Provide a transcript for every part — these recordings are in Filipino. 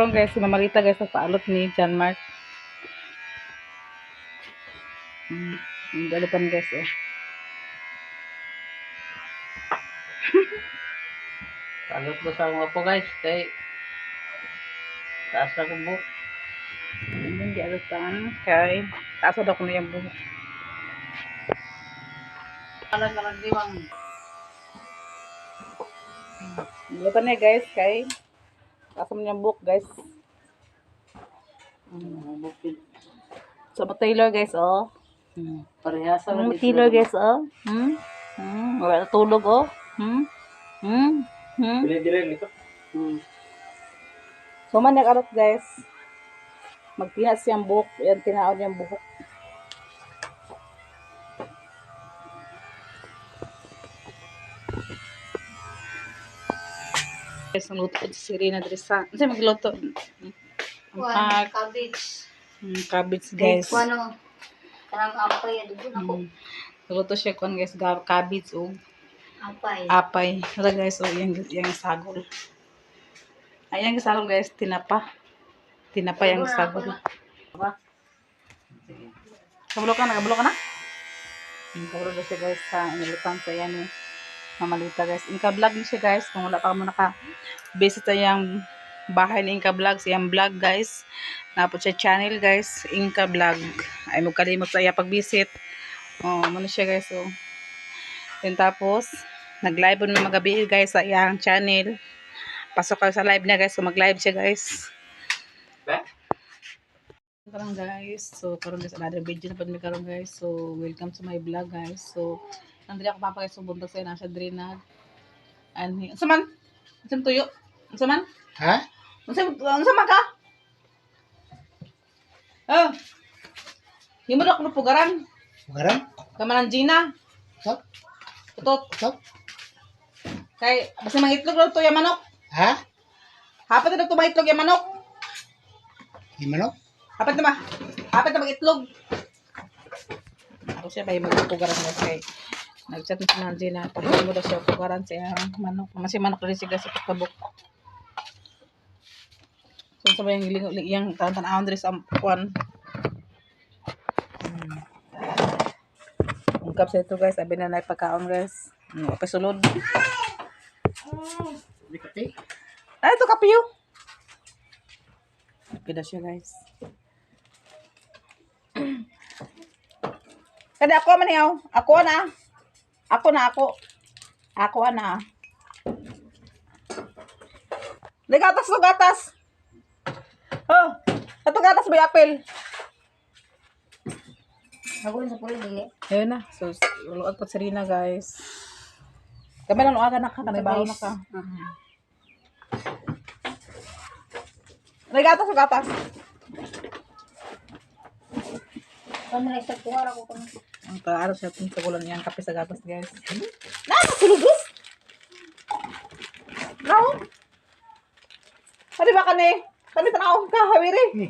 karon guys, si Mamarita guys sa paalot ni John Mark. Galutan guys oh. Paalot ko sa mga po guys, kay taas na kong buhok. Hindi galutan kay taas daw ko na yung buhok. Alam ka lang diwang. Galutan niya guys kay taas mo yung buhok guys. So Taylor guys oh. Parehasa lang. Taylor guys oh. Wala na tulog oh. Dili nito. So man nakarot guys. Magpinas siyang buhok. Yan tinaon niyang buhok. Guys, nagluto ko si Serena Dressa. Ano sa'yo magluto? Cabbage. Cabbage guys. Ano? Karang apay. Doon ako. Nagluto siya kung guys. Cabbage o Apay. apay. Hala guys, o yung sagol. Ayan yung sagol guys, tinapa. Tinapa yung sagol. Kabalo ka na? Kabalo ka na? Kabalo na siya guys sa inilutang sa yan eh. Mamalita guys. Inka vlog niya siya guys. Kung wala pa mo naka-visit sa yung bahay ni Inka vlog. Sa yung vlog guys. Napot siya channel guys. Inka vlog. Ay magkalimot sa iya pag-visit. Oh, muna siya guys. Oh. Then tapos, nag-live na magabi guys sa iyang channel. Pasok ka sa live niya guys. So mag-live siya guys. Karon guys. So karon guys another video na pud mi karon guys. So welcome to my vlog guys. So nandiri ako papakay sa bundok sa nasa drenag. Ani, unsa man? Unsa tuyo? Unsa man? Ha? Unsa man ka? Oh. Himo ko pugaran. Pugaran? Kamanan Gina. Stop. Tutot. Stop. Kay basta mangitlog daw to yung manok. Ha? Hapat na to mangitlog yung manok. Yung manok? Hapat na mangitlog. Ako siya ba yung magpugaran guys kay nag-chat na si Nancy na pagkain mo daw siya pugaran siya manok. Kasi manok rin siya sa pagkabok. So sa yung yung tan-tanawon diri sa kuan. Ungkap sa ito guys, abi na nay pagkaon guys. Pasulod. Di kape? Ay, ito kapiyo. Pida siya guys. Kada ako man yaw. Ako na. Ako na ako. Ako na. Gatas to gatas. Oh, ito gatas may apel. Ako sa pulo dili. Ayun na. So, luag po Serena guys. Kami lang luagan na ka. Kanibaho na ka. May gatas o gatas? Kung may sa tuwar ako kung Ang kaaro siya itong sagulan niyang kape sa gatas guys. Sulubis! No? Ano ba kani? Kani tanaw ka, hawiri.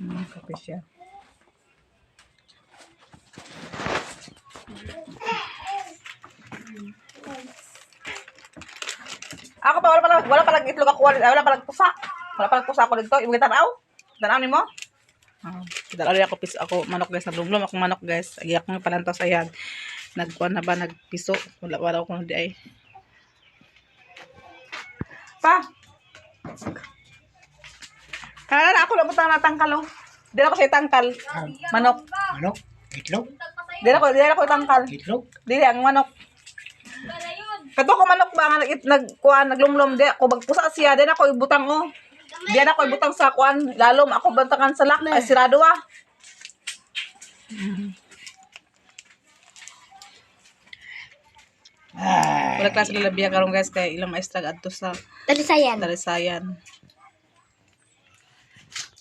Kape siya. Ako pa wala pa lang itlog ako, wala pa lang pusa. Wala pa lang pusa ako dito. Imong tanaw? Tanaw nimo? Dala ako piso ako manok guys, naglumlum ako manok guys. Agi ako nga palantaw sa yan. Nagkuan na ba nagpiso? Wala ako di ay. Pa. Kala na ako labutang natangkal oh. Dili ako sa tangkal. Manok. Manok? Itlog? Dili ako tangkal. Itlog? Dili ang manok. Kato ko manok ba nga nagkuan naglumlum di ako bagpusa siya din ako ibutang oh. Diyan ako ibutang sa kuan lalom ako bantakan sa lak ay sirado ah. Wala klase nila biya karon guys kay ilang maestra adto sa Dalisayan.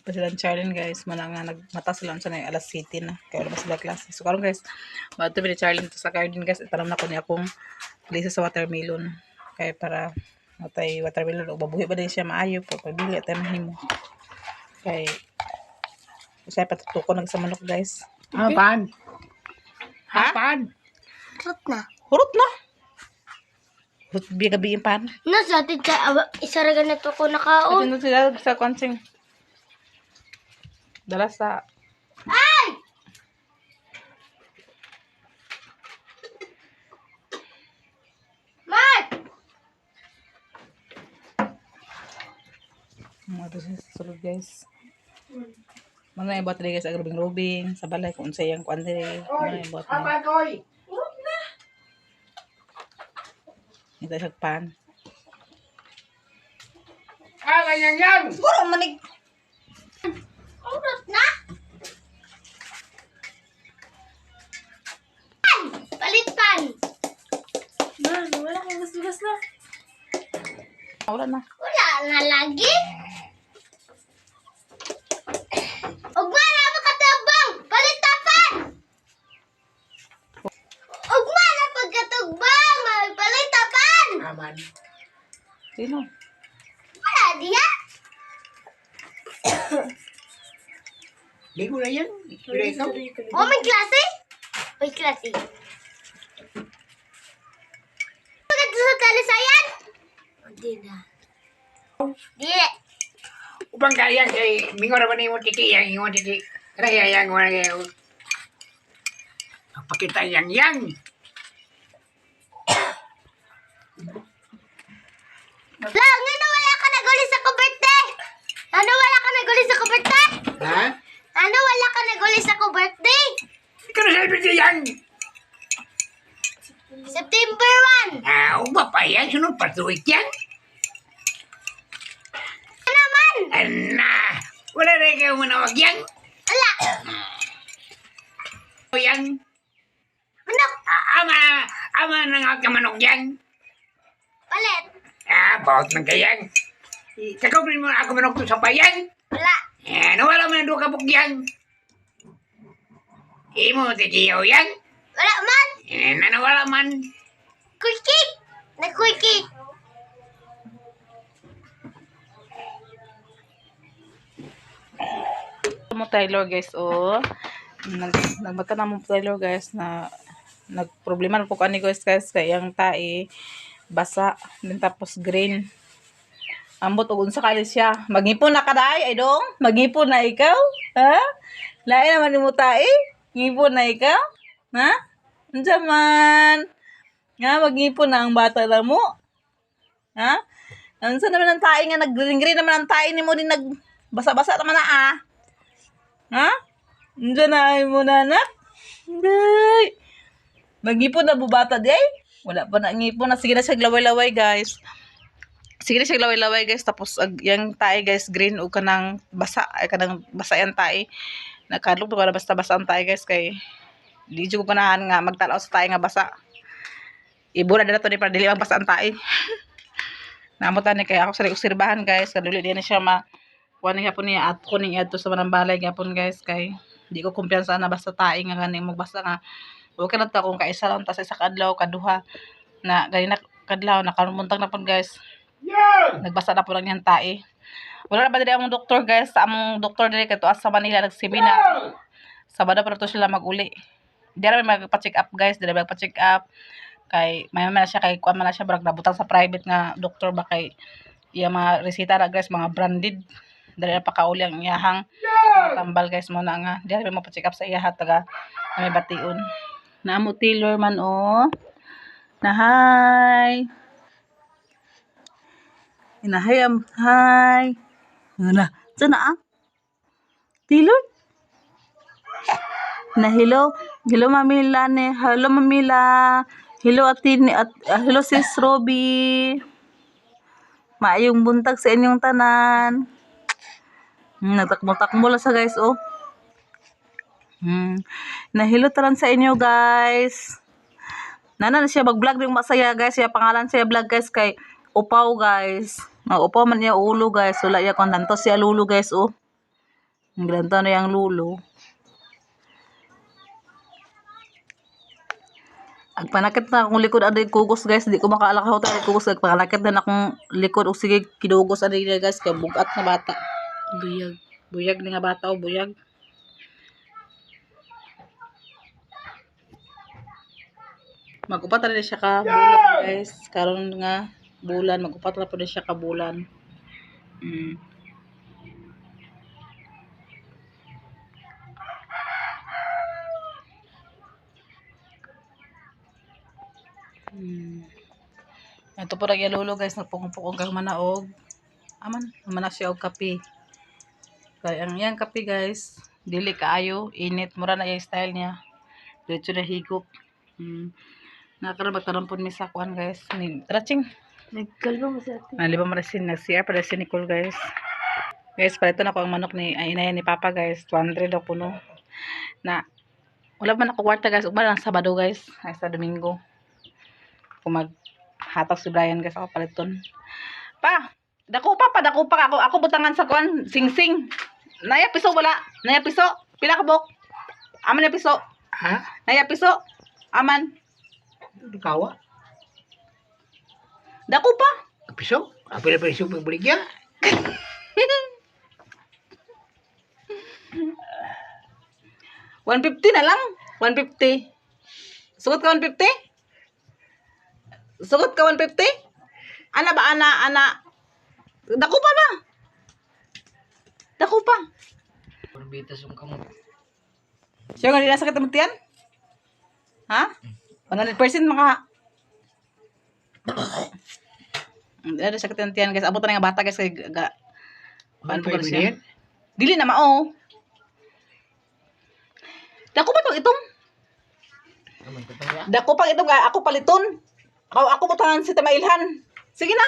Pa sila Charlene guys, mana nga nagmata sila sa nay alas 7 na. Kaya wala sila klase. So karon guys, maadto bi ni Charlene to sa garden guys, para na ko ni akong place sa watermelon. Kaya para matay watermelon o babuhi ba din siya maayo po pabili tayo mahimo. Kay usay patutuko nag sa manok guys. Pan? Ha? Pan? Trot na. Hurot na. Hutbi gabi yung pan. Nasa atin sa isa ra ganito ko At nakaon. yun sila sa kwansing. Dala sa... Mark! Mga ito sa sulod guys. Mga ibot rin guys, agrobing-robing. Sa balay kung sayang kwan rin. Mga ibot na. Apa koy? Ito sa pan. Ah, ganyan yan. Puro manig. Urot na. Palitan. Wala kang gas-gas na. Wala na. Wala na lagi. Ugma na makatabang. Palitapan. Ugma na pagkatugbang. Palitapan. Aman. Sino? Wala diya. Ligo na yan. Kira ikaw. Oh, may klase? May klase. Bakit sa talisayan? Hindi na. Di. Upang kaya kay mingo na ba ni mo titi yang titi. Raya yang wala yang. Pakita yang. Lang, ano wala ka naguli sa kuberte? Ano wala ka naguli sa kuberte? Ha? Ano wala ka naguli sa kuberte? Ikaw na sabi siya yang. September 1. Ah, uba pa yan. Sunod pa tuwik yan. Ano naman? Ana. Wala rin kayo manawag yan. Wala. O yan. Ano? Ama nang kamanok yan. Palit. Ah, bawat man kayang. Kakapin mo ako manok to sa bayan. Wala. Nawala mo na doon kabuk yan. Imo, titiyaw yan. Wala man. Nanawala man. Quickie. Nag-quickie. Mo Taylor guys, oh. Nagmata na mo Taylor guys na nagproblema na po kani guys kay ang tae basa din tapos green. Ambot og unsa kali siya. Magipon na kaday ay dong. Magipon na ikaw? Ha? Lain naman mo tae. Ngipon na ikaw? Ha? Unsa man? Nga magipon na ang bata na mo. Ha? Unsa naman ang tae nga nag-green naman ang tae nimo din nagbasa-basa naman na ah. Ha? Diyan na ay mo na anak? Day. Mag-ipon na bubata di ay? Wala pa na ngipon na. Sige na siya laway-laway guys. Sige na siya laway-laway guys. Tapos yung tae guys green o kanang basa. Ay kanang basa yung tae. Nakadlok ko na basta-basa ang tae guys. Kay di ko ganahan nga magtalaw sa tae nga basa. Ibura na to ni para dili ang basa ang tae. Namutan ni kay ako sa obserbahan guys. Kaduli din na siya kuha niya po niya at kuning adto sa manambalay gyapon guys kay di ko kumpiyansa na basta tae nga gani mo basta nga okay lang ta kung kaisa lang ta sa isa kadlaw kaduha na gani na kadlaw nakamuntag na pud guys nagbasa na po lang yan tae wala na ba dili among doktor guys sa among doktor dili kadto sa Manila nagsemina Sabado pa to sila maguli di ra magpa-check up guys di ra magpa-check up kay may na siya kay kuan man na siya brag nabutang sa private nga doktor ba kay iya mga resita na guys mga branded dali na pakauli ang iyahang tambal guys mo na nga di na mo pa-check up sa iyaha taga na may bation na mo Taylor man oh na hi inahay am hi na sana ah Taylor na hello Mamila ne hello Mamila hello Atini at hello sis Roby maayong buntag sa inyong tanan. Nagtakmo-takmo lang sa guys, oh. Nahilo talan sa inyo, guys. Nana na siya mag-vlog yung masaya, guys. Siya pangalan siya vlog, guys, kay Upaw, guys. Upaw man niya ulo, guys. Wala niya kung nanto siya lulo, guys, oh. Ang ganito na yung lulo. Agpanakit na akong likod aday kugos guys, di ko makaalakaw tayo kugos agpanakit na akong likod o sige kinugos aday guys kay bugat na bata. Buyag ni nga bata o buyag. Mag-upat na siya ka bulan guys. Karon nga bulan, mag-upat na po na siya ka bulan. Mm. Ito po rin lulo guys, nagpukong-pukong kang manaog. Aman na siya og kape. Kaya ang yang kape guys, dili kaayo, init, mura na yung style niya. Diretso na higop. Nakaroon magkaroon mi sa kuan guys. Traching. Nagkalbo mo sa atin. Naliba mo rin nag-CR para si Nicole guys. Guys, palito na ko ang manok ni inayan ni Papa guys. 200 daw puno. Na wala man ako kwarta guys. Uba lang Sabado guys. Ay sa Domingo. Kung maghatag si Brian guys ako paliton. Pa, dako pa ako. Ako butangan sa kuan sing-sing. Naya piso wala. Naya piso. Pila ka bok? Aman na piso. Ha? Naya piso. Aman. Kawa? Dako pa. Piso? Apa na piso pagbaligya? 150 na lang. 150. Sugot ka 150? Sugot ka 150? Ana ba? Ana. Dako pa ba? Dako pa. Orbitas yung kamot. Siya nga nila sakit ang tiyan? Ha? 100% maka... Ano sakit ang tiyan guys. Abot na nga bata guys. Paano po siya? Dili na mao. Dako pa to itong. Dako pa itong ako paliton. Ako butangan si Tamailhan. Sige na.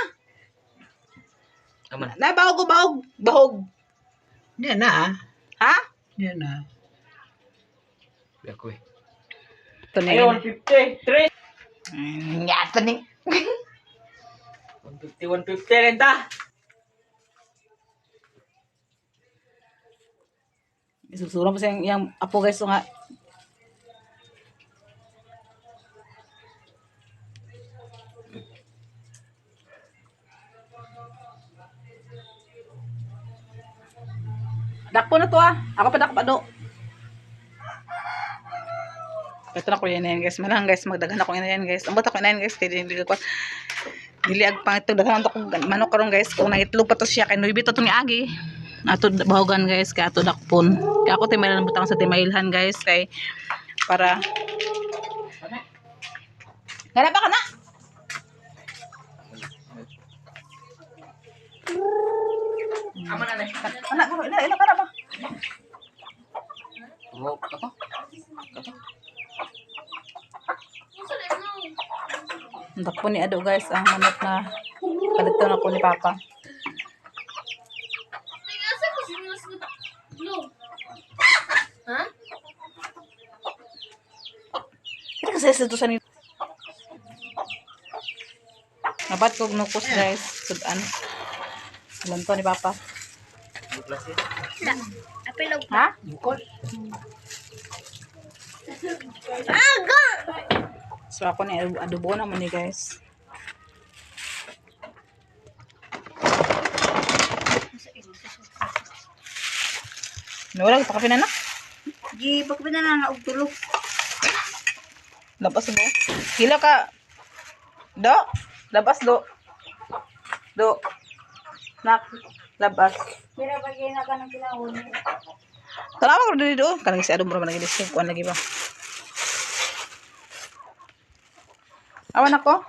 Aman. Na bahog. Hindi na. Ha? Hindi na. Ako eh. Ito na Ayaw, yun. 150. 3. Yata ni. 150 rin ta. Isusura mo sa yung apo guys. So nga. Dakpo na to ah. Ako pa dakpo do. Ito na ko yan guys. Malang guys. Magdagan ako yan guys. Ang bata ko yan guys. Kaya dili ko. Dili ag pang ito. Daghan to kung manok karon guys. Kung nangitlog pa to siya. Kaya nuibit to ni Agi. Ato bahogan guys. Kaya ato dakpon. Kaya ako timaylan butang sa timailhan guys. Kaya para. Gana pa ka na? Aman na. Anak, ila ka na ba? Oh, kato. Dakpo ni Ado guys. Ang manok na kalito na ko ni Papa. Ha? Kita kasi sa ito sa nito. Nabat ko nukos guys. Sudan. Alam to ni Papa. Apilog. Ha? Bukol. Aga! So ako ni adobo naman ni guys. Nawala pa kape na na. Di, bakit na lang og tulog? Labas mo. Hila ka. Do. Labas do. Do. Nak. Labas. Kira ba kayo na ka ng kinahon? Tanawa ko dito do. Kanang si Ado mo naman lagi disig. Kuan lagi ba? Awan ako.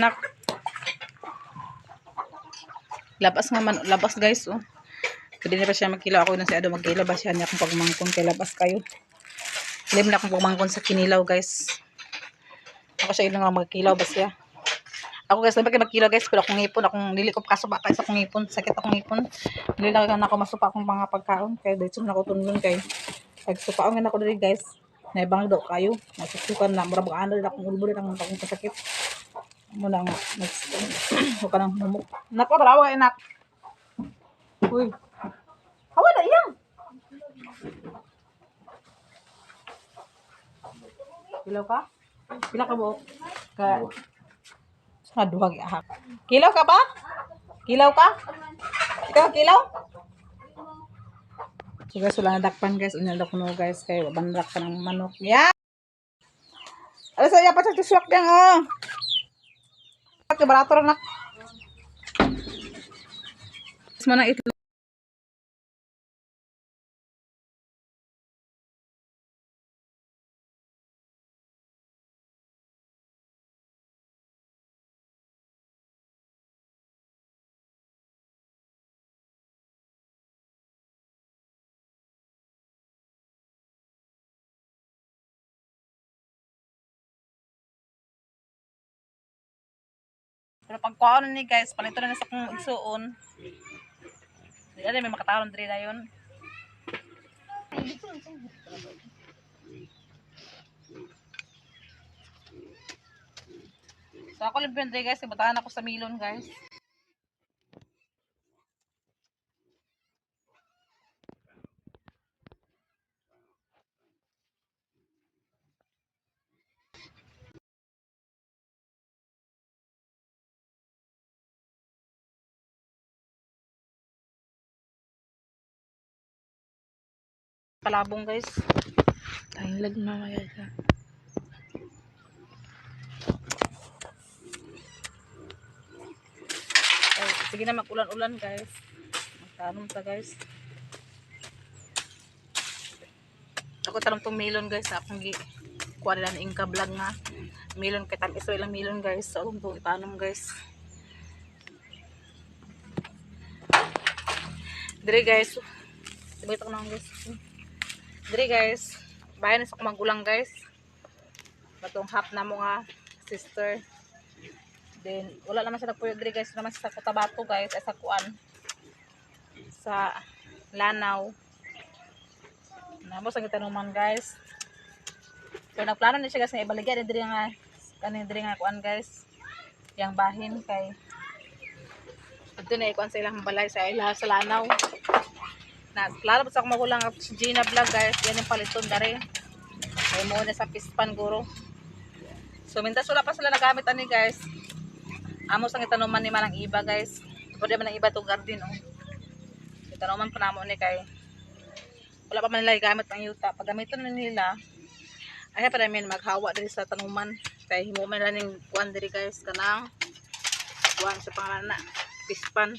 Nak. Labas nga man. Labas guys. Oh. Pwede na pa siya magkilaw. Ako na si Ado magkilaw ba siya niya kung pagmangkon kay labas kayo. Ilim na akong pagmangkon sa kinilaw guys. Ako siya ilang magkilaw ba siya. Ako guys, nabi kayo magkilaw guys. Pero akong ngipon, akong dili ko kasupa tayo sa akong ngipon. Sakit akong ngipon. Dili lang ako masupa akong mga pagkaon. Kaya dito na ako tunlon kay. Pagsupaon nga ako dili guys. Naibang daw kayo. Nasusukan na. Murabang ano rin akong ulbuli ng akong kasakit. Muna nga. Huwag ka nang humuk. Nako, tarawa kayo nak. Uy. Hawa na iyang. Kilaw ka? Kilaw ka mo? Sa duhag ahak. Kilaw ka ba? Kilaw ka? Ikaw kilaw? So guys, wala na dakpan guys. Unalak mo guys. Kaya bandak ka ng manok. Yeah! Alas ay apa sa tiswak yang oh. Pakai barator nak. Mana itu? Pero pagkuhaan ni guys, palito na sa kong igsuon. Di na may makataon diri na yun. So ako lang diri guys, ibutahan ako sa milon guys. Palabong guys. Tayong lag mamaya ka. Ay, sige na mag-ulan-ulan guys. Magtanong ta guys. Ako tanong tong melon guys. Akong kuha nila ng Inka vlog nga. Melon kay tan iso ilang melon guys. So akong itong itanong guys. Dire guys. Sabay ito ko naman guys. Dire guys, bayan sa magulang guys. Batong half na mo nga sister. Then wala naman siya nagpuyo dire guys, naman sa Cotabato guys, ay sa kuan. Sa Lanao. Namo sa gitanuman guys. So nagplano na siya guys nga ibaligya dire nga kanin dire nga kuan guys. Yang bahin kay adto na ikuan sa ilang balay sa ilaha sa Lanao. Na klaro sa akong magulang si Gina vlog guys, yan yung paliton dari. Ay mo na sa pispan guro. So mintas wala pa sila nagamit ani guys. Amos ang itanuman ni manang iba guys. Pwede man ang iba to garden oh. Itanuman pa namo ni kay wala pa man nila gamit ang yuta. Pag gamiton na nila ay pa namin maghawa diri sa tanuman. Kay himo man lang ning kuan diri guys kanang kuan sa pangalan na pispan.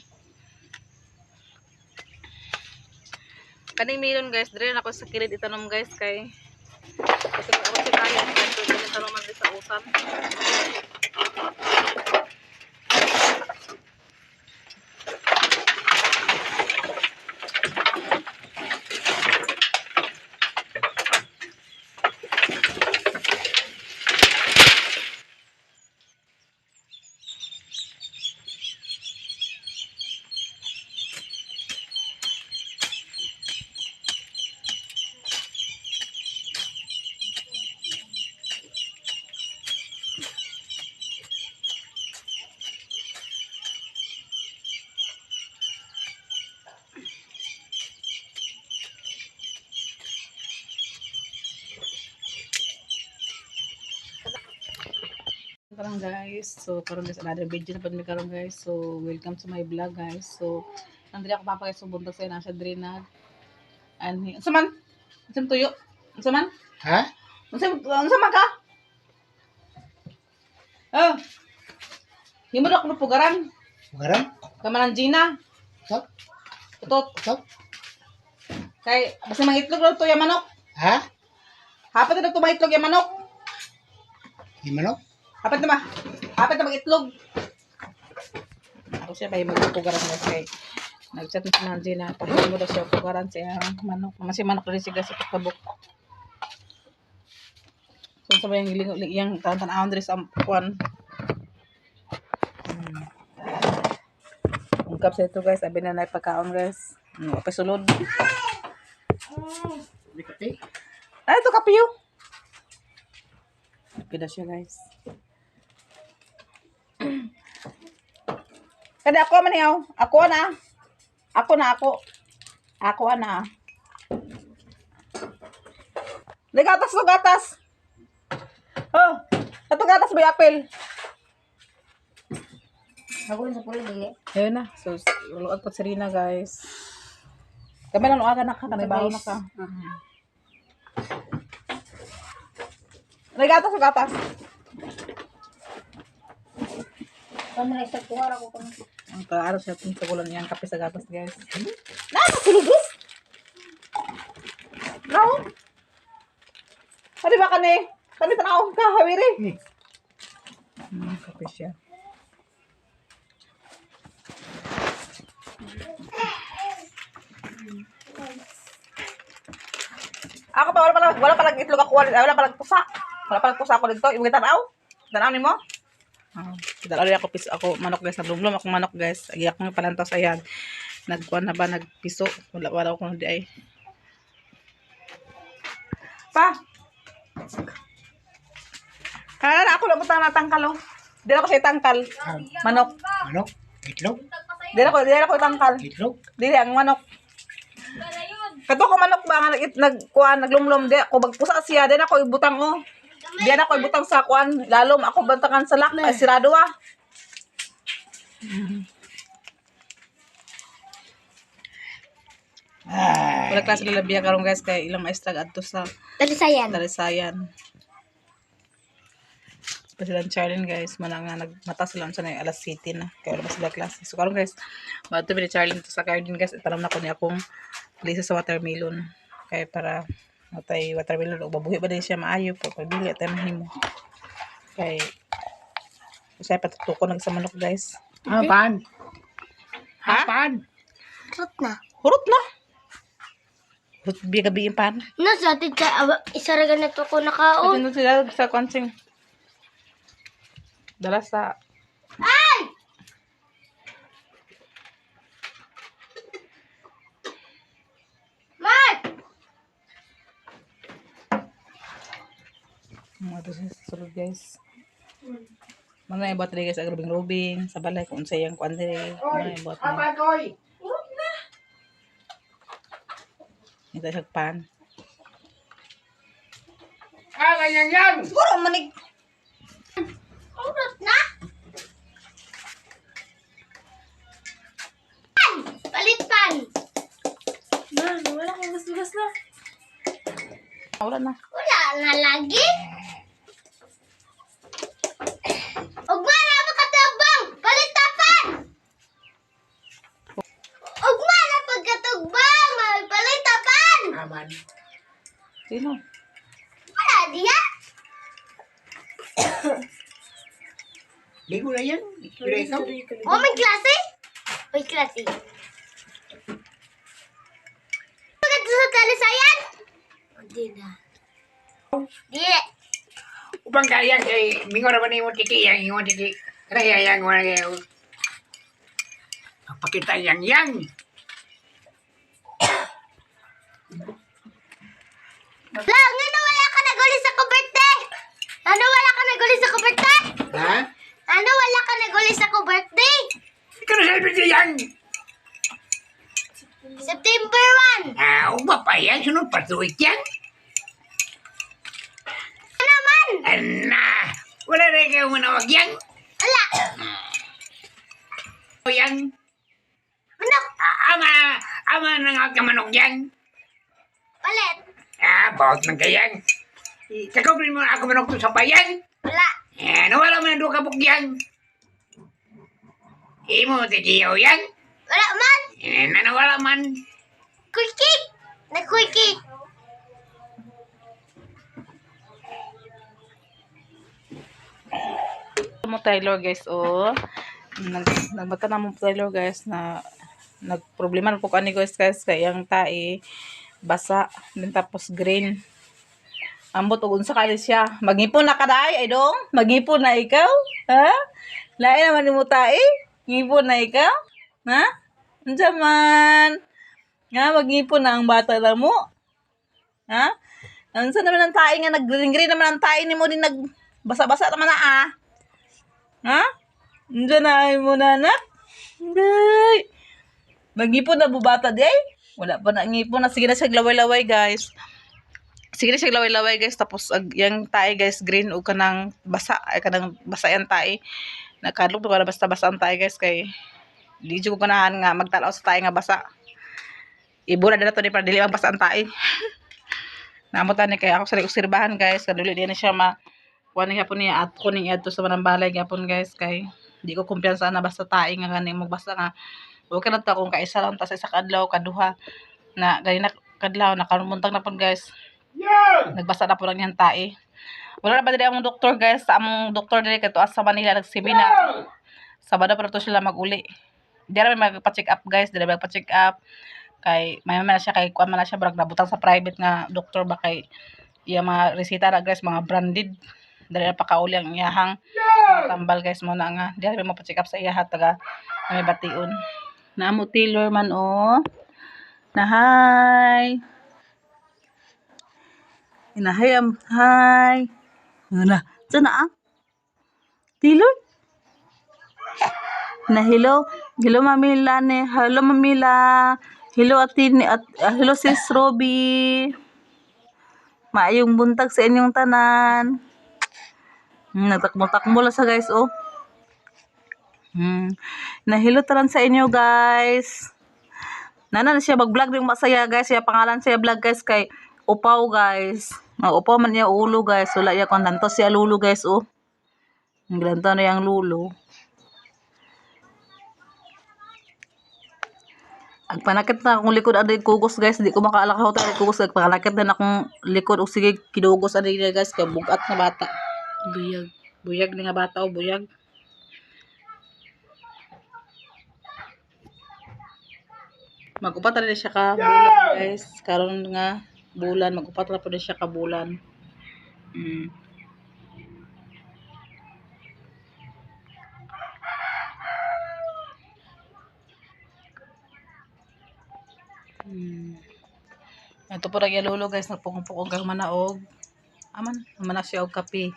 Kaning milon guys, dire na ako sa kilid itanom guys kay kasi ako si kaya guys, so dire tanoman sa usan. Karon guys, so karon guys another video na pud mi karon guys. So welcome to my vlog guys. So nandiri ako papakay sa buntag sa nasa drenag. Ani, unsa man? Unsa tuyo? Unsa man? Ha? Unsa man ka? Oh. Himo na ko pugaran. Magaran? Kamanan Gina. Stop. Tutot. Stop. Kay basta mangitlog lang to yung manok. Ha? Hapat na to mangitlog yung manok. Gimana? Hapat na mag-itlog. Ako siya ba yung magpugaran guys kay nag-chat na si Manji na pahin mo daw siya pugaran siya manok. Kasi manok rin siya sa kabuk. So sabay yung taon-tanawon rin sa kuwan. Ungkap sa ito guys, abi na na pagkaon guys. Pasulod. Likati? Ay, ito kapiyo. Pida siya guys. Kada ako man yaw. Ako na. Ako na. Gatas to gatas. Oh, ato gatas ba apel? Ako sa puli di. Ayun na. So, luag po si Rina guys. Kami lang luagan na ka. Kami baho na ka. May gatas, may gatas. Kamay sa kuwara ko kung Ang kaaro siya itong sagulan niyang kape sa gatas, guys. Natulog, guys. No? Ano ba kani? Kani tanaw ka, hawiri. Kape siya. Ako pa, wala pa itlog ako, wala pa pusa. Wala pa pusa ako dito. Ibigay tanaw? Tanaw ni mo? Dala ako piso ako manok guys, naglumlum ako manok guys. Agiyak mo palantos ayan. Nagkuan na ba nagpiso? Wala ko di ay. Pa. Kala ako lang butang natangkal oh. Di na ko sa tangkal. Manok. Manok? Itlog? Di na ko tangkal. Itlog? Dili ang manok. Kato ko manok ba nga nagkuan naglumlum di ako bagpusa siya di na ko ibutang oh. Di na ko ibutang sa kuan lalom ako bantangan sa lak ay sirado ah. Wala klase nila biya karon guys kay ilang maestra adto sa Talisayan. Dalisayan. Pasilan Charlene guys, mana nga nagmata sila sa alas 7 na. Kaya wala pa sila klase. So karon guys, bato bi ni Charlene to sa garden guys, itanam na ko ni akong place sa watermelon. Kaya para matay watermelon o babuhi ba din siya maayo po pagbili at mahimo. Kay usay patutuko nag sa manok guys. Pan? Ha? Pan? Trot na. Hurot na. Hurot biya gabi yung pan. Nasa atin sa isaragan na to ko nakaon. Ano sila sa kwansing? Dala sa Ay! Mark! mga to sa sulod guys. Mga ibot rin guys, agrubing-rubing, sa balay kung sayang kuan dire. Mga ibot na. Apa koy? Ito siya pan. Ganyan yan! Siguro manig. Urot na? Pan! Palit pan! Wala kang gas-gas na. Wala na. Wala na lagi. Ugma na makatabang! Palit na pan! Ugma na pagkatugbang! Palit na pan! Aman. Sino? Wala diya? Di ko na yan. Kira ikaw. O, may klase? May klase. Pagkat sa talisayan? Hindi na. Di. Upang kayang kay Mingor ba ni mo titi yang titi. Raya yang wala kayo. Pakita yang. Lang, ano wala ka naguli sa ko-birthday? Ano wala ka naguli sa ko-birthday? Ha? Ano wala ka naguli sa ko-birthday? Ikaw na sabi ko yang. September 1. Uba pa yan. Sunod pa tuwik yan. Ano naman? Ana. Wala rin kayo manawag yang. Wala. O yang. Manok. Ama nang kamanok yang. Palit. Bawat ng kayang. Kakabrin mo ako manok to sa payan. Wala. Nawala mo na doon kapok yang. Imo titiyaw yang. Wala man. Nanawala man. Quickie. Nag-quickie. Mo Taylor guys oh. Nagbata na mo Taylor guys na nagproblema na po kani guys kay ang tae basa din tapos green. Ambot og unsa kali siya. Magipon na kaday ay dong. Magipon na ikaw? Ha? Lain naman mo tae. Ngipon na ikaw? Ha? Unsa man? Nga magipon na ang bata na mo. Ha? Unsa naman ang tae nga nag-green naman ang tae nimo din nagbasa-basa naman na ah. Ha? Diyan na ay mo na anak? Day. Magipon na bubata di ay? Wala pa na ngipon na. Sige na siya laway-laway guys. Sige na siya laway-laway guys. Tapos yung tae guys green o kanang basa. Ay kanang basa yan tae. Nakalog pa basta-basa ang tae guys. Kay di ko ganahan nga magtalaw sa tae nga basa. Ibura na to ni para dili ang basa ang tae. Namutan ni kaya ako sa usirbahan guys. Kaduli di na siya kuan hapon niya at kuning adto sa manang balay gapon guys kay di ko kumpiyansa na basta tae nga gani magbasa nga. Okay na ta kung kaisa lang ta sa isa kadlaw kaduha na gani na kadlaw nakamuntag na pud guys. Nagbasa na po lang yan tae. Wala na ba dili among doktor guys, sa among doktor dili kato sa Manila nag-seminar. Sabado pa to sila mag-uli. Di ra may magpa-check up guys, di ra magpa-check up. Kay may man siya kay kuan man na siya brag nabutang sa private nga doktor ba kay iya mga resita na guys mga branded. Di ra pa kauli ang iyahang tambal guys mo na nga. Di ra may magpa-check up sa iya taga may bation. Naamo Taylor man oh. Na hi. Inahay hi. Wala. Sana ah. Taylor. Na hello. Hello Mamila ne. Hello Mamila. Hello Atin at hello sis Robbie. Maayong buntag sa inyong tanan. Natakmo-takmo lang sa guys oh. Na hello taran sa inyo guys. Nana na siya mag-vlog ring masaya guys. Siya pangalan siya vlog guys kay Upaw guys. Upaw man niya ulo guys. Wala niya kung tanto siya lulo guys oh. Ang ganito na yung lulo. Ang panakit na akong likod aday kugos guys. Di ko makaalakaw tayo kugos. Ang panakit na akong likod. O sige kinugos aday guys. Kaya bugat na bata. Buyag. Buyag na nga bata o buyag. Mag-upat na rin siya ka bulan guys. Karon nga bulan. Mag-upat na po rin siya ka bulan. Ito po rin yalulo guys. Nagpukong-pukong kang manaog. Aman na siya og kape.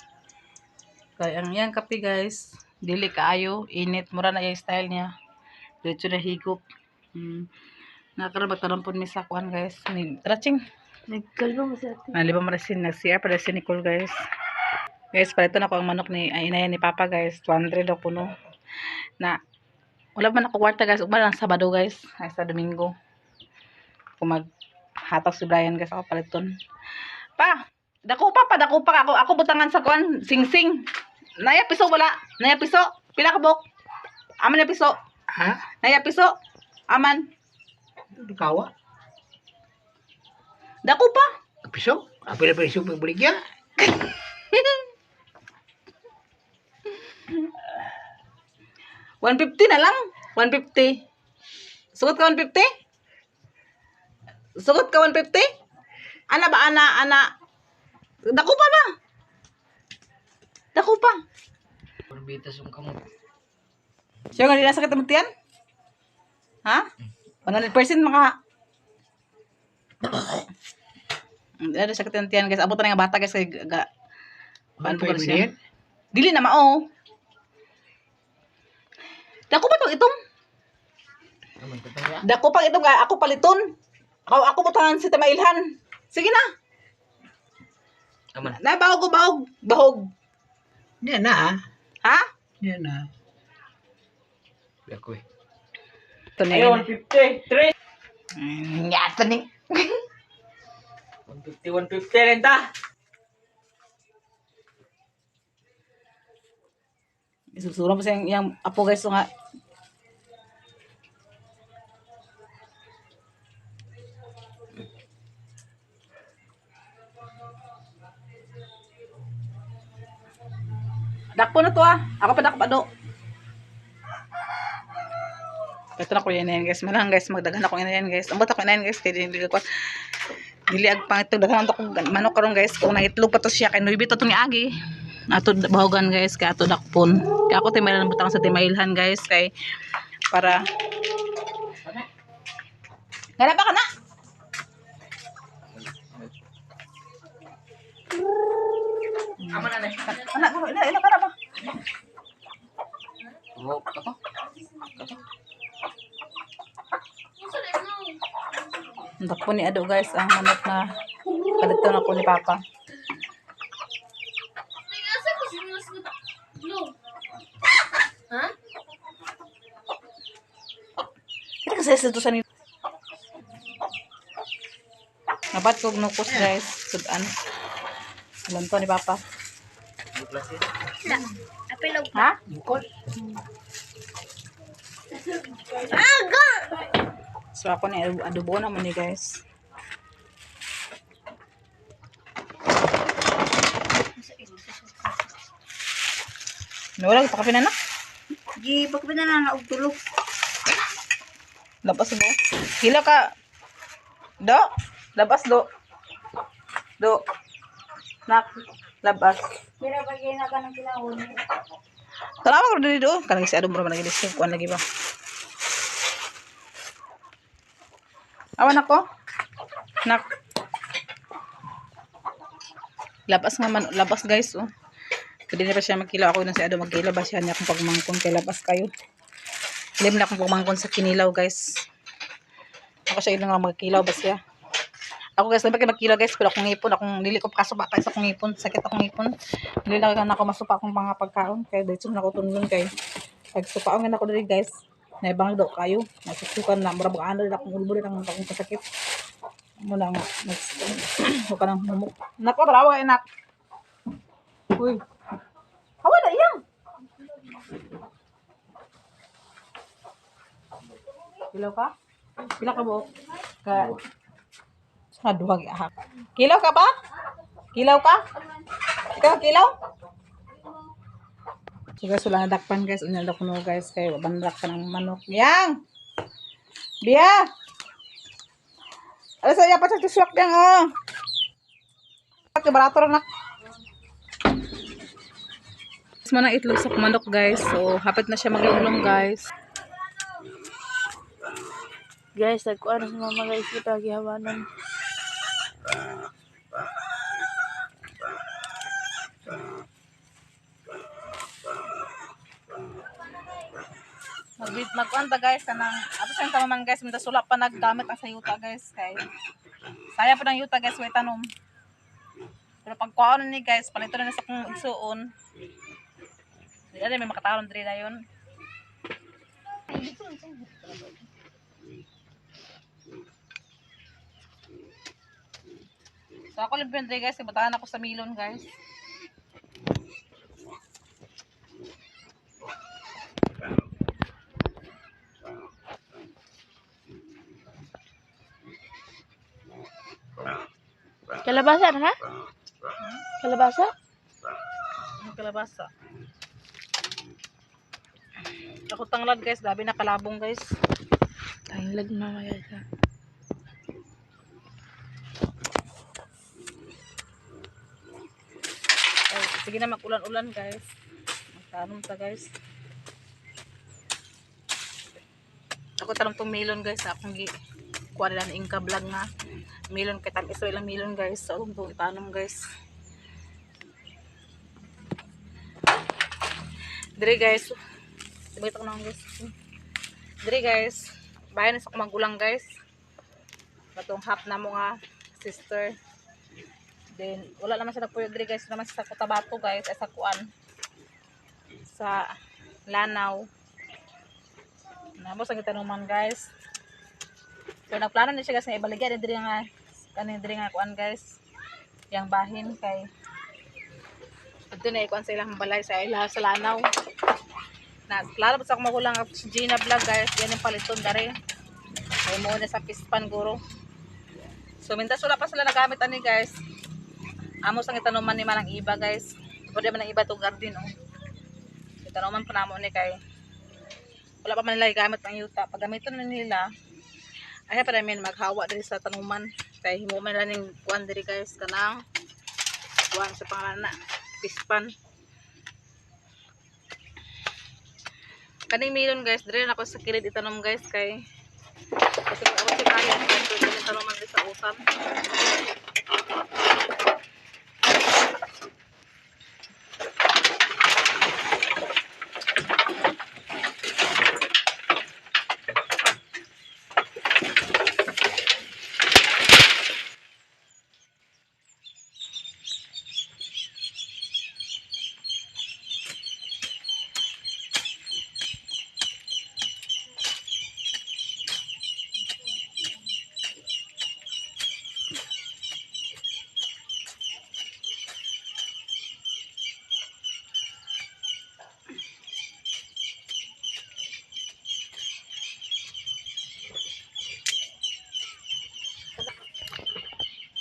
Kaya ang yang kape guys. Dili kaayo. Init. Mura na yung style niya. Diretso na higop. Nakaroon magtarampon mi sa kuan guys. Traching. Nagkalma mo sa atin. Naliba mo rin nag-CR para si Nicole guys. Guys, palito na ko ang manok ni inayan ni Papa guys. 200 daw puno. Na wala man ako kwarta guys. Ugma lang Sabado guys. Ay sa Domingo. Kung maghatag si Brian guys ako paliton. Pa, dako pa ako. Ako butangan sa kuan sing-sing. Naya piso wala. Naya piso. Pila ka bok? Aman na piso. Ha? Naya piso. Aman. Kawa? Dako pa. Piso? Apa na piso pagbaligya? 150 na lang. 150. Sugot ka 150? Sugot ka 150? Ana ba? Ana. Dako pa ba? Dako pa. Orbitas yung kamot. Siya nga di nasakit ang tiyan? Ha? 100% maka... Hindi na sakit ang tiyan guys. Abutan na nga bata guys. Paano po siya? Dili na mao. Dako pa itong itong. Dako pa itong ako paliton. Ako butangan si Tamailhan. Sige na. Aman. Na bahog. Yan na ha? Ha? Yan na. Dako eh. Ito na Ayaw, yun. 150. 3. Yato ni. 150 rin ta. Isusura mo sa yung apo guys. So nga. Dakpo na to ah. Ako pa dakpo do. Ito na ko yan guys. Malang guys. Magdagan ako yan guys. Ambot ako yan guys. Kaya dili ko. Dili agpang ito. Daghan ako manok karon guys. Kung nangitlog pa to siya. Kaya nuibit ito ni Agi. Ato bahogan guys. Kaya ato dakpon. Kaya ako timaylan butang sa Timailhan guys. Kaya para. Ganap ka na. Aman na na. Anak ko. Ila ka na ba? Oh, kato. Dakpo ni Ado guys. Ang manok na palitan ako ni Papa. Ha? Kita kasi sa tusan ni. Nabat ko nukos guys. Sudan. Alam to ni Papa. Wala. Apilog. Ha? Bukod. Aga! So ako na adobo naman ni guys. Wala pa kape na na. Di, pagpapit na lang og tulog. Labas mo. Hila ka. Do. Labas do. Do. Nak. Labas. Pero pag na ka ng kilawon. Tanawa ko dito do. Kanang si adobo naman lagi kuan lagi ba. Awan ako. Nak. Labas nga man. Labas guys oh. Pwede na pa siya magkilaw. Ako na si Ado magkilabas siya niya akong pagmangkon kay labas kayo. Lim na akong pagmangkon sa kinilaw guys. Ako siya ilang magkilaw ba siya. Ako guys, dapat magkilaw guys. Pero akong ngipon. Akong dili ko kasupa kayo sa akong ngipon. Sakit akong ngipon. Dili lang ako masupa akong mga pagkaon. Kaya dito na ako tunlon kay. Pag supaon nga ako dali guys. Naibang daw kayo. Nasusukan na. Mura baka ano rin akong ulbo rin akong kasakit. Muna nga. Huwag ka nang humuk. Nako, tarawa kayo nak. Uy. Awa na iyang. Kilaw ka? Kilaw ka mo? Duwag ahak. Kilaw ka ba? Kilaw ka? Ikaw kilaw? So guys, wala na dakpan guys. Unalak ko no guys. Kaya bandak ka ng manok. Yang! Bia! Alas ay pa sa tuswak yang oh. Barato na. Mo ng itlog sa manok guys. So, hapit na siya maglulong guys. Guys, nagkuhan na si mama guys. Kita gihawanan. Magkuhan ta guys. Kanang, ato siyang tamaman guys. Minta sulap pa nagdamit ang sa yuta guys. Kay, saya pa ng yuta guys. Way tanom. Pero pagkuhan ni guys. Palito na sa kong igsuon. Hindi may makatalon diri na yun. So ako lang diri guys, ibutahan ako sa milon guys. Kalabasa na ha? Kalabasa? Ang kalabasa. Ako tanglad guys, labi na kalabong guys. Tanglad mamaya siya. Ay, sige na mag-ulan-ulan guys. Magtanong ta guys. Ako tanong tong melon guys. Akong kuha nila ng Inka vlog nga. Melon kay tan iso ilang melon guys. So akong itong itanong guys. Dire guys. Sabay ko na guys. Dire guys. Bayan sa magulang guys. Batong hap na mo nga sister. Then wala naman siya nagpuyo dire guys. Naman sa Cotabato guys. Ay sa kuan. Sa Lanao. Namos ang itanuman guys. So nagplano na siya guys na ibaligyan dire nga kanin dire nga kuan guys. Yang bahin kay ito na ikuan sa ilang balay sa ilaw sa Lanao. Na klaro sa akong magulang si Gina vlog guys. Yan yung paliton dare. Ay mo na sa pispan guro. So mintas wala pa sila nagamit ani guys. Amos ang itanuman ni manang iba guys. Pwede man ang iba to garden oh. Itanuman pa namo ni kay wala pa man nila gamit ang yuta. Pag gamiton na nila ay pa namin maghawa diri sa tanuman. Kay himo man lang ning kuan diri guys kanang kuan sa pangalan na pispan. Kaning milon guys, dire na ako sa kilid itanom guys kay kasi ako si kaya guys so dili tanuman diri sa utan.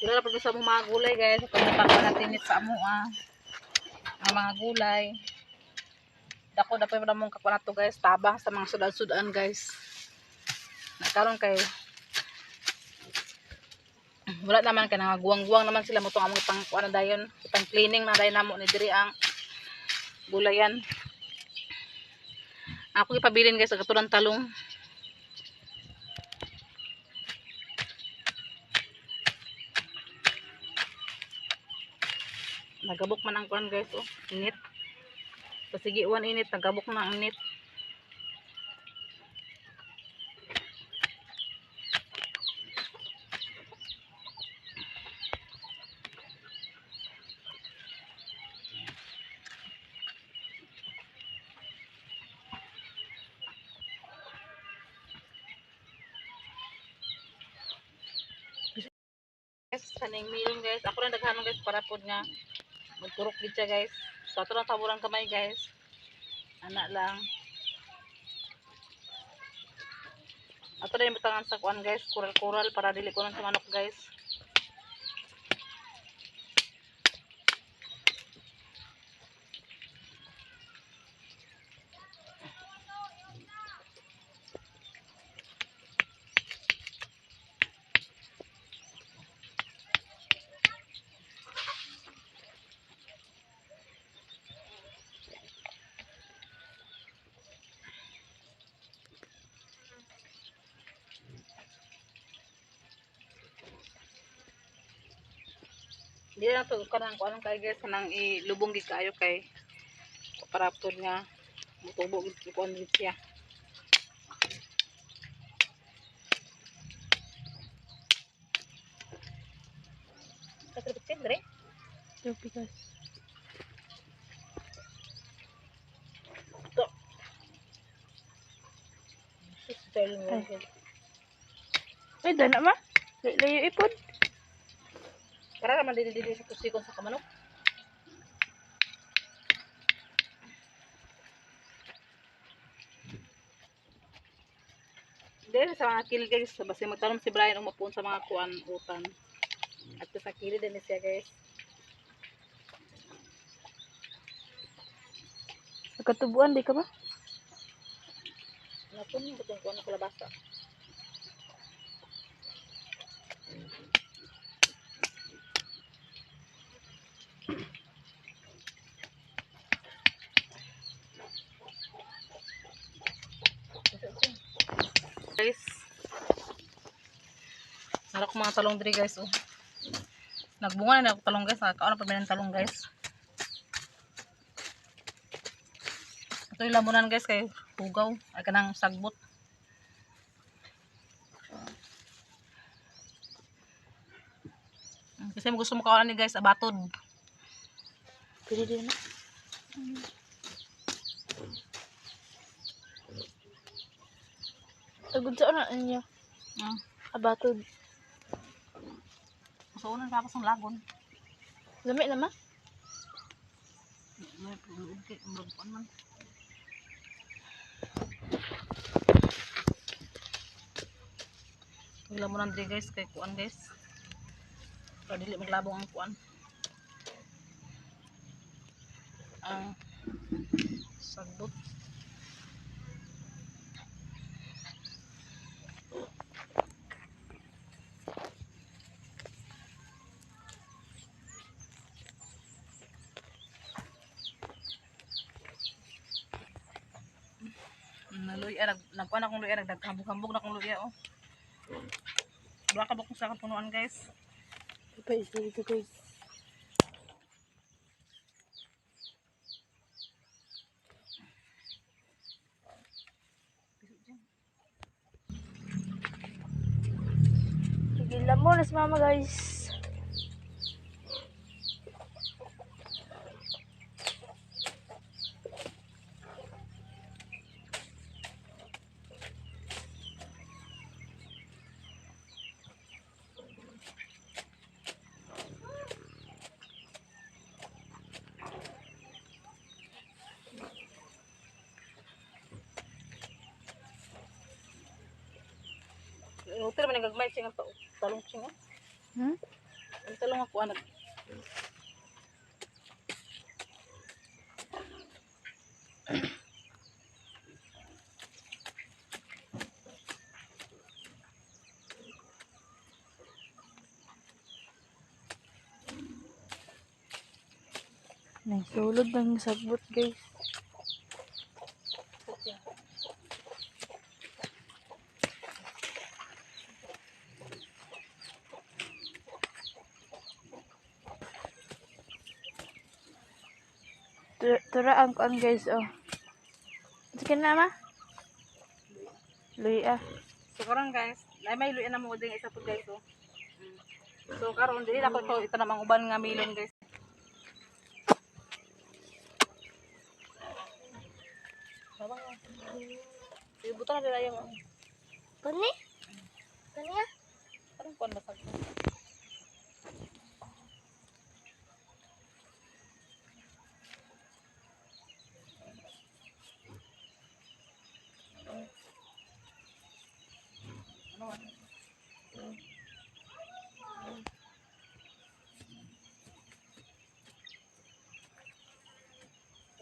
Wala na pa sa mga gulay guys. Pag napagawa natin it sa amo ang mga gulay. Dako dapat mo namang kakuha na to guys. Tabang sa mga sudan-sudan guys. Nagkaroon kay wala naman kay nagaguwang-guwang naman sila mo itong among ipang kuha na dayon. Ipang cleaning na dayon namo ni diri ang gulayan. Ako ipabilin guys ang katulang talong. Nagabok man ang kuan guys oh, init. Pasigi uwan init, nagabok na ang init. Guys, kaning milon guys. Ako lang daghanon guys para pod nga magturok gid siya guys. So ato lang taburan kamay guys. Ana lang. Ato na yung butangan sa kuan guys, kural-kural para dili ko lang sa manok guys. Hindi na ito kanang kuan kay guys kanang ilubong gid kaayo kay para pod nga mutubo gid kuan gid siya. Katripit dre. Yung pikas. To. Style mo. Ay, dana ma. Layo ipod. Para naman dili sa kusikon sa kamanok. Dili sa mga kilid guys, basta magtanong si Brian umapon sa mga kuan utan. At sa kilid din siya guys. Nagkatubuan, di ka ba? Napun yung katong kuan na kalabasa. Guys, narak ko mga talong diri guys oh. Nagbunga na ako talong guys, nakakaon pa ng talong guys. Ito yung lamunan guys kay tugaw, ay kanang sagbot. Kasi mo gusto mo kawalan ni guys, abatod. Pwede din na. Agud sa na niya. Abatod. So, unang tapos ng lagon. Lami na ma. Man. Wala mo nang guys, kay kuan guys. Para dili maglabong ang kuan. Ang sagbot. Naluya, nagkuhan akong luya, nagdaghambog-hambog na akong luya, oh. Wala ka ba kung sa kapunuan, guys? Pa isa dito guys. Tigilan mo na si mama guys. Hotel man nagagmay sing talong sing. Hmm? Ito lang ako anak. Nagsulod ng sagbot guys. Tura ang kuan guys oh. Sige na ma. Luy ah. So karon guys, may luya na mo ding isa pud guys oh. So karon dili ako ito namang uban nga milon guys. Sabang. Ibutan na dila yung Kani? Kani ah? parang kuan basag.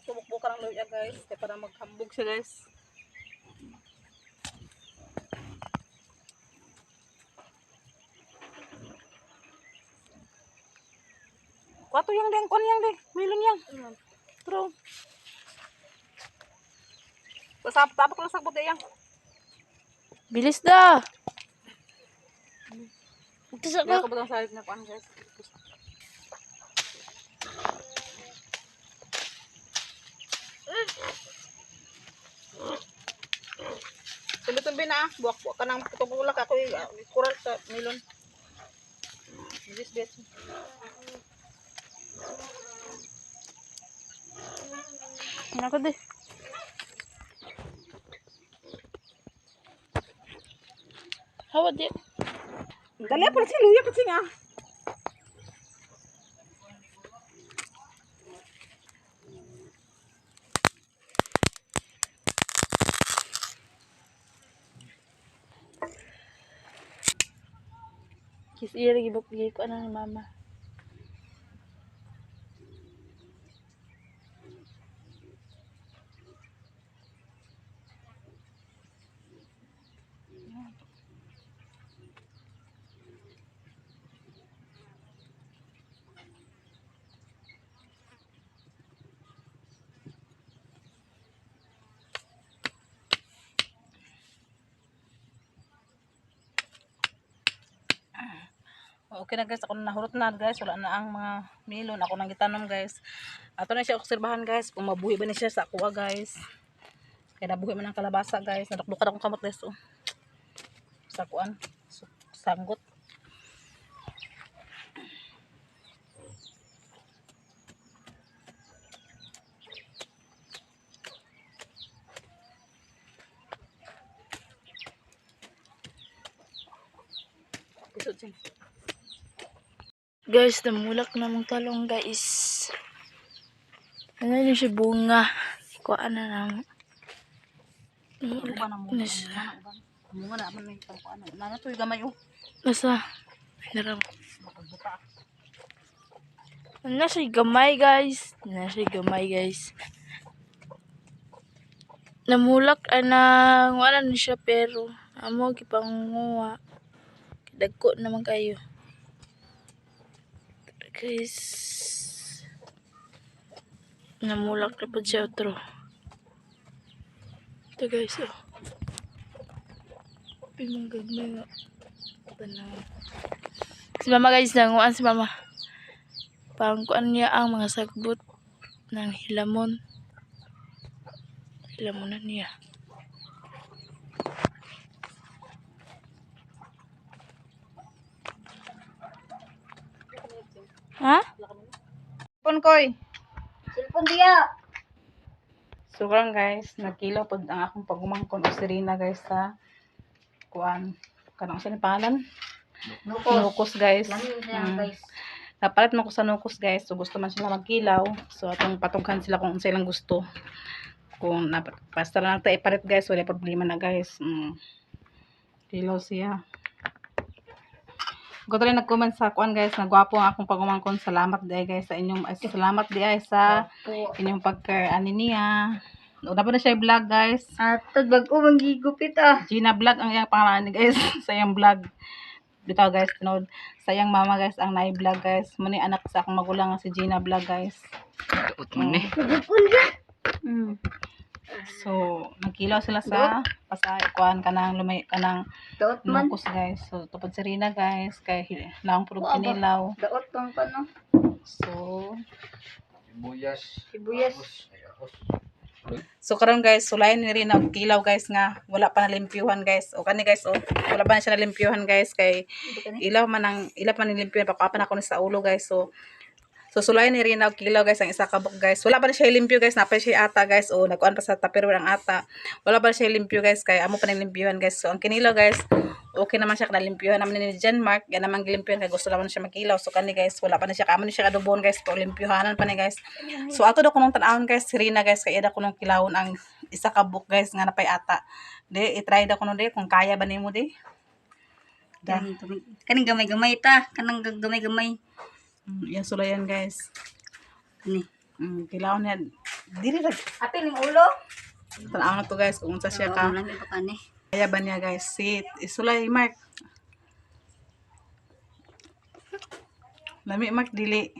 Subok-buk ng luya guys, kaya para maghambog siya guys. Kwato yang deng, kon yang deh, milon yang. True. Pasap tapok lang sa puti yang. Bilis dah. Ito sa Kaya ko. ko butang salit na kuan guys. Tumbi-tumbi na ah. Buwak-buwak ka ng putulak ako kural sa milon. This bit. Ano ko deh. Hawa di. Dali pa si luya kasi nga. Kis iya lagi buk ko ano ni mama. Okay na guys, ako na nahurot na guys. Wala na ang mga milon. Ako nang gitanom guys. Ato na siya obserbahan guys. Kung mabuhi ba ni siya sa kuha guys. Kaya nabuhi man ang kalabasa guys. Nadukdukan akong kamot guys. Oh. Sa kuan. Sanggot. Pisot siya. Guys, namulak na mong talong guys. Ano yun siya bunga. Kuhaan na lang. Uban na mo. Munga na naman yung kuan. Nana to yung gamay oh. Basta. Naram. Makagbuka. Ano siya gamay guys. Ano siya gamay guys. Namulak na wala na siya pero amo gipanguha. Dagko naman kayo. Guys. Namulak na po siya otro. Ito guys oh. Pimang gagmay nga. Tanaw. Si mama guys, nanguan si mama. Pangkuan niya ang mga sagbot ng hilamon. Hilamonan niya. Ha? Punkoy. Cellphone diya. So karon guys, nagkilaw pod ang akong pagumangkon o sirina guys sa kuan. Kanang sa ni pangalan? Nukos guys. Guys. Napalit man ko sa nukos guys. So gusto man sila magkilaw. So atong patughan sila kung sila gusto. Kung basta lang tayo ipalit guys, wala problema na guys. Kilaw siya. Ko rin nag-comment sa kuan guys, nagwapo ang akong pagumangkon. Salamat di guys sa inyong salamat di ay sa inyong pagker ani niya. Una pa na siya vlog guys. Atod bag-o manggigupit ah. Gina vlog ang iyang pangalan ni guys sa iyang vlog. Bitaw guys, tinod sa iyang mama guys ang nai-vlog guys. Muni anak sa akong magulang nga si Gina vlog guys. Daot man eh. Nagupon ka. So, nagkilaw sila sa pasay kuan kanang lumay kanang Daot man. Locos guys. So, tupad si Rina guys kay laong puro kinilaw. Daot pang kano. So, Sibuyas. so karon guys, sulayan ni Rina og kilaw guys nga wala pa nalimpyuhan guys. O kani guys, wala pa na siya nalimpyuhan guys kay ilaw man nilimpyuhan pa kapan ako ni sa ulo guys. So sulayan ni Rina og kilaw guys ang isa ka buk guys. Wala pa na siya limpyo guys, napay siya ata guys. O nagkuan pa sa tupperware ang ata. Wala pa na siya limpyo guys kay amo pa nilimpyuhan guys. So ang kinilaw guys, okay naman siya kanalimpyuhan naman ni Jan Mark. Yan naman gilimpyuhan kay gusto naman siya makilaw. So kani guys, wala pa na siya amo ni siya kadubon guys. Pero limpyuhanan pa ni guys. So ato daw kunong tan-awon guys, si Rina guys kay ida kunong kilawon ang isa ka buk guys nga napay ata. Di i-try daw kuno di kung kaya ba nimo di. Kaning gamay-gamay ta. Kanang gamay-gamay. Yan sulayan guys. Kani. Kilawon niya. Dili ra Ate ning ulo. tan-awon na to guys kung unsa siya ka. Lang ito kani. Kaya ba niya guys? Sit. Isulay Mark. Lami Mark dili.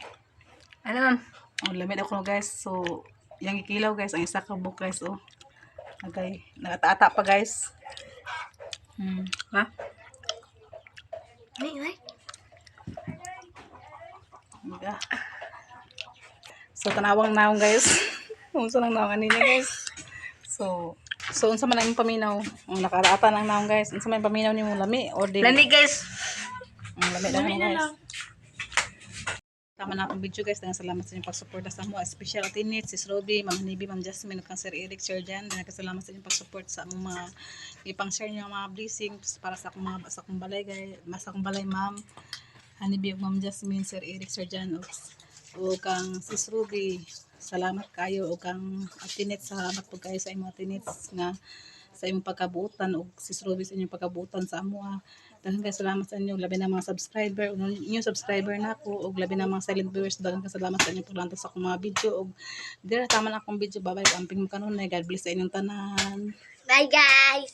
Ano ma'am? Oh, lami daw ko guys. So, yang ikilaw guys, ang isa ka buk guys oh. Okay, nagataata pa guys. Ha? Ay. Diba? So, tanawang naong guys. Unsa nang naong niya guys. So unsa man ang paminaw? Ang nakaraata lang naong guys. Unsa man ang paminaw nimo lami or dili? Lami guys. Lami daw mo guys. Tama na akong video guys. Salamat sa inyong pagsuporta sa mga special atinit, Sis Ruby, Ma'am Nibi, Ma'am Jasmine, kang Sir Eric, Sir Jan. Salamat sa inyong pagsupport sa among mga ipang-share niyo mga blessings para sa akong mga sa akong balay guys, sa akong balay Ma'am Hanibi, Ma'am Jasmine, Sir Eric, Sir Jan, o kang Sis Ruby. Salamat kayo o kang atinit, salamat po kayo sa imong atinit nga sa imong pagkabuutan o Sis Ruby sa inyong pagkabuutan sa amo. Daghang kay salamat sa inyo, labi na mga subscriber, inyo subscriber na ako, og labi na mga silent viewers. Daghang kay salamat sa inyo paglantaw sa akong mga video og dira tama na akong video. Bye bye, amping mo kanon. God bless sa inyong tanan. Bye guys.